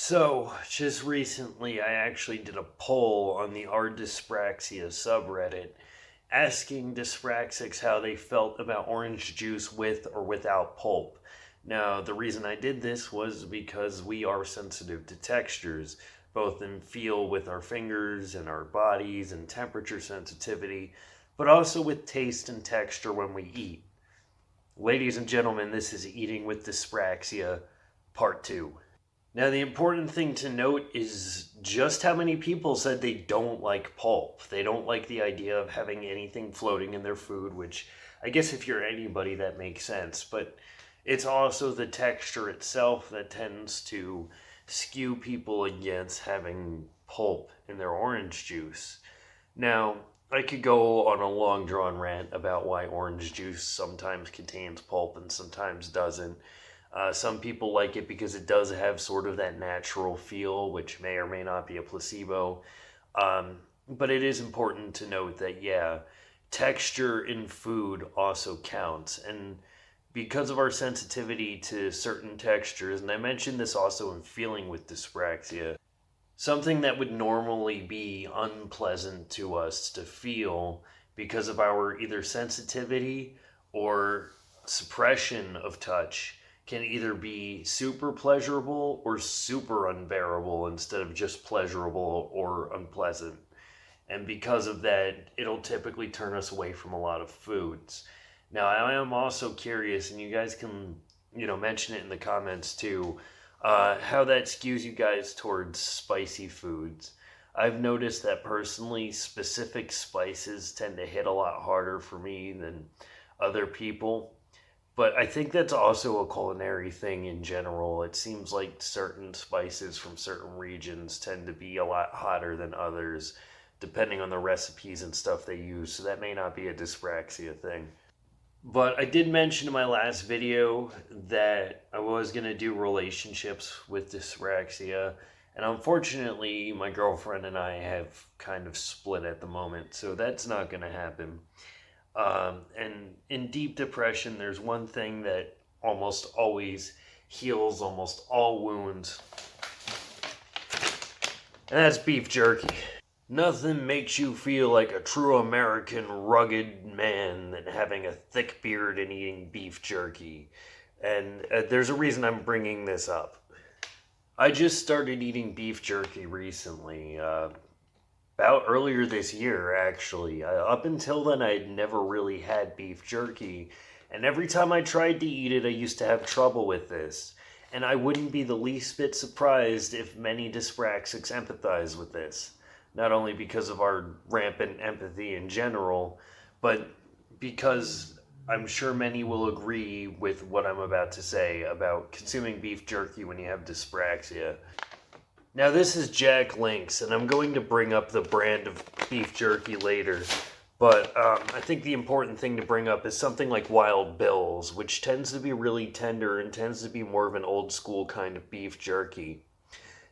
So, just recently, I actually did a poll on the Dyspraxia subreddit asking dyspraxics how they felt about orange juice with or without pulp. Now, the reason I did this was because we are sensitive to textures, both in feel with our fingers and our bodies and temperature sensitivity, but also with taste and texture when we eat. Ladies and gentlemen, this is Eating with Dyspraxia, Part 2. Now, the important thing to note is just how many people said they don't like pulp. They don't like the idea of having anything floating in their food, which I guess if you're anybody, that makes sense. But it's also the texture itself that tends to skew people against having pulp in their orange juice. Now, I could go on a long drawn rant about why orange juice sometimes contains pulp and sometimes doesn't. Some people like it because it does have sort of that natural feel, which may or may not be a placebo. But it is important to note that, yeah, texture in food also counts. And because of our sensitivity to certain textures, and I mentioned this also in feeling with dyspraxia, something that would normally be unpleasant to us to feel because of our either sensitivity or suppression of touch can either be super pleasurable or super unbearable instead of just pleasurable or unpleasant. And because of that, it'll typically turn us away from a lot of foods. Now, I am also curious, and you guys can, mention it in the comments too, how that skews you guys towards spicy foods. I've noticed that personally, specific spices tend to hit a lot harder for me than other people. But I think that's also a culinary thing in general. It seems like certain spices from certain regions tend to be a lot hotter than others, depending on the recipes and stuff they use. So that may not be a dyspraxia thing. But I did mention in my last video that I was going to do relationships with dyspraxia. And unfortunately, my girlfriend and I have kind of split at the moment. So that's not going to happen. And in deep depression, there's one thing that almost always heals almost all wounds, and that's beef jerky. Nothing makes you feel like a true American rugged man than having a thick beard and eating beef jerky. And there's a reason I'm bringing this up. I just started eating beef jerky recently. About earlier this year, actually. Up until then, I had never really had beef jerky, and every time I tried to eat it, I used to have trouble with this. And I wouldn't be the least bit surprised if many dyspraxics empathize with this. Not only because of our rampant empathy in general, but because I'm sure many will agree with what I'm about to say about consuming beef jerky when you have dyspraxia. Now, this is Jack Link's, and I'm going to bring up the brand of beef jerky later. But I think the important thing to bring up is something like Wild Bill's, which tends to be really tender and tends to be more of an old school kind of beef jerky.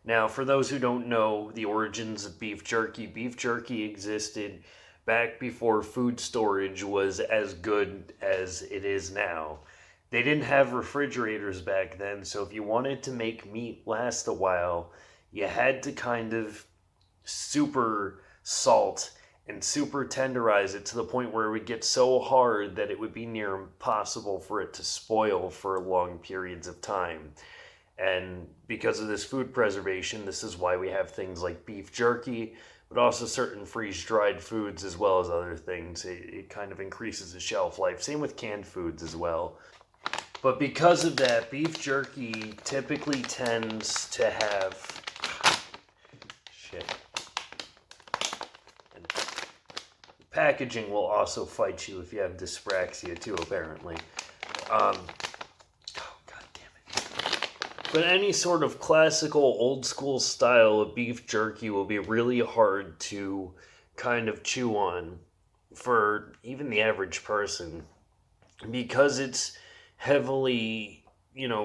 Now, for those who don't know the origins of beef jerky existed back before food storage was as good as it is now. They didn't have refrigerators back then, so if you wanted to make meat last a while, you had to kind of super salt and super tenderize it to the point where it would get so hard that it would be near impossible for it to spoil for long periods of time. And because of this food preservation, this is why we have things like beef jerky, but also certain freeze-dried foods as well as other things. It kind of increases the shelf life. Same with canned foods as well. But because of that, beef jerky typically tends to have and packaging will also fight you if you have dyspraxia too, apparently. Oh, God damn it. But any sort of classical, old school style of beef jerky will be really hard to kind of chew on for even the average person because it's heavily,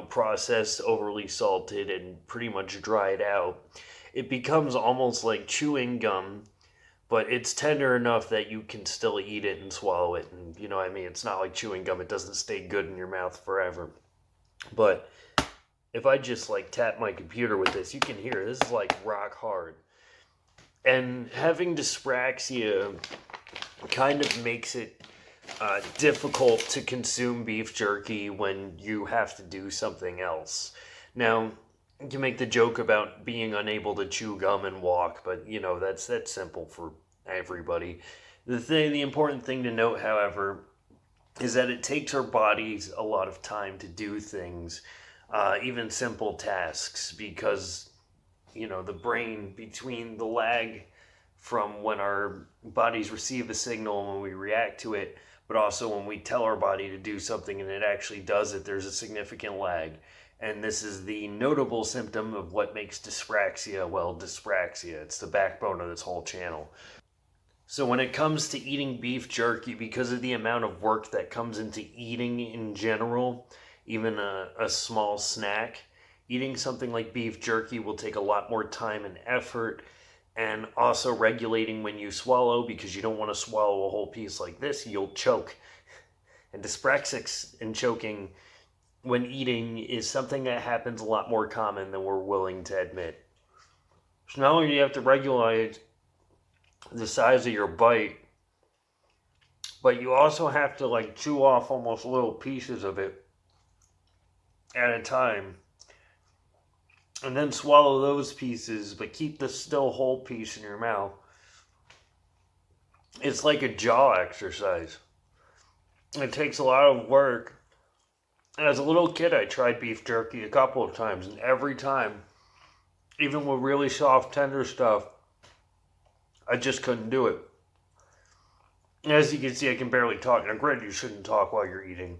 processed, overly salted, and pretty much dried out. It becomes almost like chewing gum, but it's tender enough that you can still eat it and swallow it. And it's not like chewing gum, it doesn't stay good in your mouth forever. But if I just like tap my computer with this, you can hear this is like rock hard. And having dyspraxia kind of makes it difficult to consume beef jerky when you have to do something else. Now, you can make the joke about being unable to chew gum and walk, but you know that's simple for everybody. The important thing to note, however, is that it takes our bodies a lot of time to do things, even simple tasks, because you know the brain, between the lag from when our bodies receive a signal and when we react to it, but also when we tell our body to do something and it actually does it, there's a significant lag. And this is the notable symptom of what makes dyspraxia, well, dyspraxia. It's the backbone of this whole channel. So when it comes to eating beef jerky, because of the amount of work that comes into eating in general, even a small snack, eating something like beef jerky will take a lot more time and effort, and also regulating when you swallow, because you don't want to swallow a whole piece like this, you'll choke. And dyspraxics and choking when eating is something that happens a lot more common than we're willing to admit. So not only do you have to regulate the size of your bite, but you also have to like chew off almost little pieces of it at a time, and then swallow those pieces, but keep the still whole piece in your mouth. It's like a jaw exercise. It takes a lot of work. As a little kid, I tried beef jerky a couple of times, and every time, even with really soft, tender stuff, I just couldn't do it. As you can see, I can barely talk. Now, granted, you shouldn't talk while you're eating.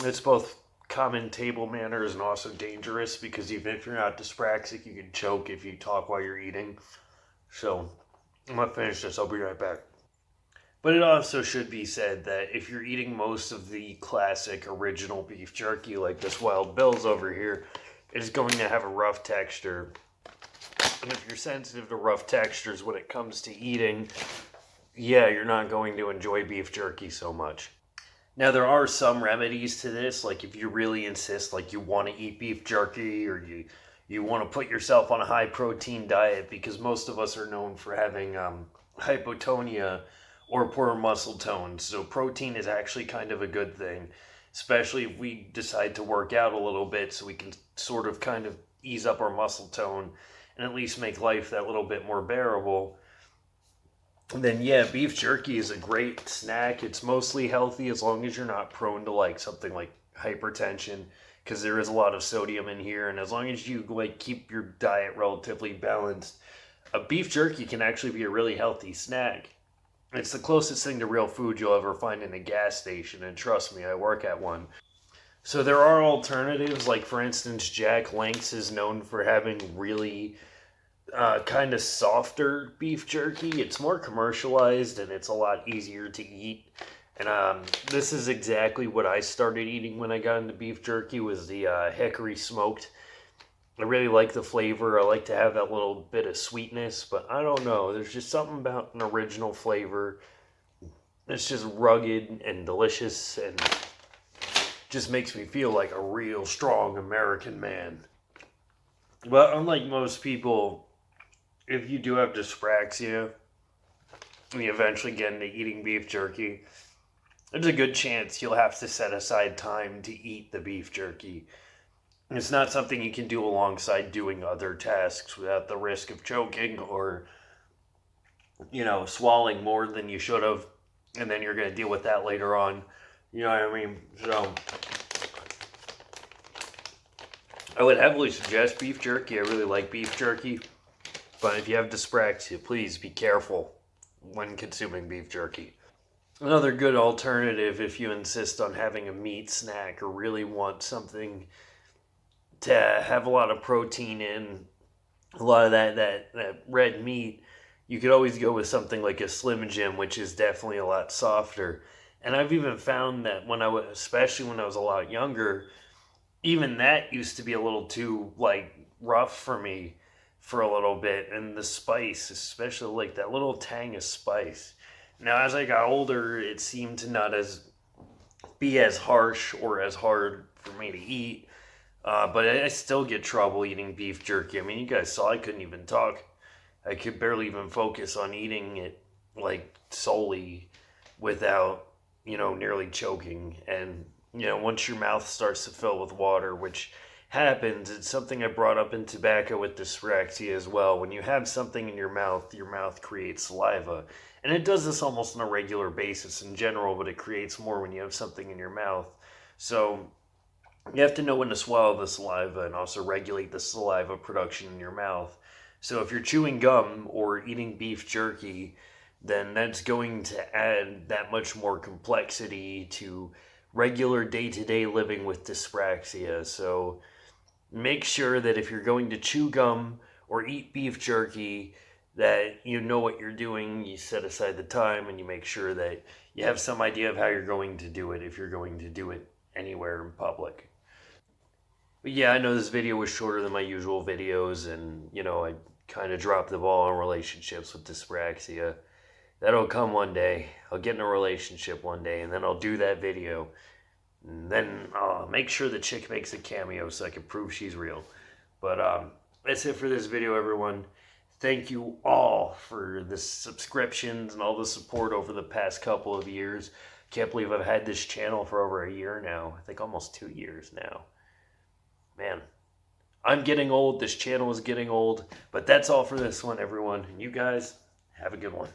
It's both common table manners and also dangerous, because even if you're not dyspraxic, you can choke if you talk while you're eating. So, I'm going to finish this. I'll be right back. But it also should be said that if you're eating most of the classic original beef jerky, like this Wild Bill's over here, it's going to have a rough texture. And if you're sensitive to rough textures when it comes to eating, yeah, you're not going to enjoy beef jerky so much. Now, there are some remedies to this, like if you really insist, like you want to eat beef jerky, or you want to put yourself on a high-protein diet, because most of us are known for having hypotonia or poor muscle tone. So protein is actually kind of a good thing, especially if we decide to work out a little bit, so we can sort of kind of ease up our muscle tone and at least make life that little bit more bearable. And then, yeah, beef jerky is a great snack. It's mostly healthy as long as you're not prone to like something like hypertension, because there is a lot of sodium in here. And as long as you like keep your diet relatively balanced, a beef jerky can actually be a really healthy snack. It's the closest thing to real food you'll ever find in a gas station, and trust me, I work at one. So there are alternatives, like for instance, Jack Link's is known for having really kind of softer beef jerky. It's more commercialized and it's a lot easier to eat. And this is exactly what I started eating when I got into beef jerky, was the hickory smoked. I really like the flavor. I like to have that little bit of sweetness, but I don't know. There's just something about an original flavor. It's just rugged and delicious, and just makes me feel like a real strong American man. But unlike most people, if you do have dyspraxia and you eventually get into eating beef jerky, there's a good chance you'll have to set aside time to eat the beef jerky. It's not something you can do alongside doing other tasks without the risk of choking or, you know, swallowing more than you should have, and then you're going to deal with that later on. You know what I mean? So, I would heavily suggest beef jerky. I really like beef jerky. But if you have dyspraxia, please be careful when consuming beef jerky. Another good alternative, if you insist on having a meat snack or really want something to have a lot of protein in, a lot of that red meat, you could always go with something like a Slim Jim, which is definitely a lot softer. And I've even found that especially when I was a lot younger, even that used to be a little too like rough for me for a little bit. And the spice, especially like that little tang of spice. Now, as I got older, it seemed to not be as harsh or as hard for me to eat. But I still get trouble eating beef jerky. I mean, you guys saw I couldn't even talk. I could barely even focus on eating it like solely without, nearly choking. And, once your mouth starts to fill with water, which happens, it's something I brought up in tobacco with dyspraxia as well. When you have something in your mouth creates saliva. And it does this almost on a regular basis in general, but it creates more when you have something in your mouth. So you have to know when to swallow the saliva and also regulate the saliva production in your mouth. So if you're chewing gum or eating beef jerky, then that's going to add that much more complexity to regular day-to-day living with dyspraxia. So make sure that if you're going to chew gum or eat beef jerky, that you know what you're doing, you set aside the time, and you make sure that you have some idea of how you're going to do it if you're going to do it anywhere in public. But yeah, I know this video was shorter than my usual videos, and I kind of dropped the ball on relationships with dyspraxia. That'll come one day. I'll get in a relationship one day, and then I'll do that video. And then I'll make sure the chick makes a cameo so I can prove she's real. But that's it for this video, everyone. Thank you all for the subscriptions and all the support over the past couple of years. Can't believe I've had this channel for over a year now. I think almost 2 years now. Man, I'm getting old. This channel is getting old. But that's all for this one, everyone. And you guys, have a good one.